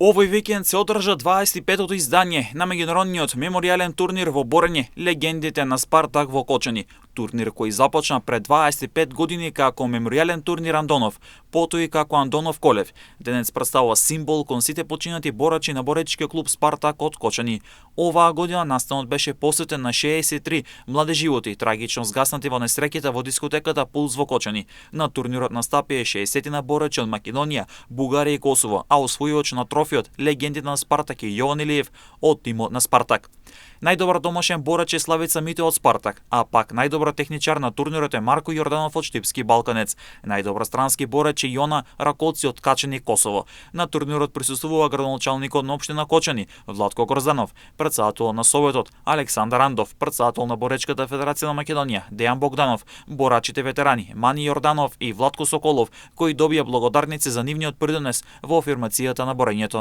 Овој викенд се одржа 25-тото издание на меѓународниот меморијален турнир во борење легендите на Спартак во Кочани. Турнир кој започна пред 25 години како меморијален турнир Андонов, потоа и како Андонов Колев. Денес представува символ кон сите починати борачи на боречкиот клуб Спартак од Кочани. Оваа година настанот беше посветен на 63 млади животи, трагично згаснати во несреќата во дискотеката Пулс во Кочани. На турнирот настапија 60 борачи од Македонија, Бугарија и Косово, а освојувач на трофеот легендите на Спартак е Јован Илиев од тимот на Спартак. Најдобар домашен борач е Славица Митео од Спартак, а пак најдобар техничар на турнирот е Марко Јорданов од Штипски Балканец. Најдобар странски борач е Јона Ракоци од Качани, Косово. На турнирот присуствува градоначалникот на општина Кочани, Владко Грозданов, претседател на Советот Александар Андов, претседател на Боречката федерација на Македонија Дејан Богданов, борачите ветерани Мани Јорданов и Владко Соколов, кои добија благодарници за нивниот придонес во афирмацијата на борењето.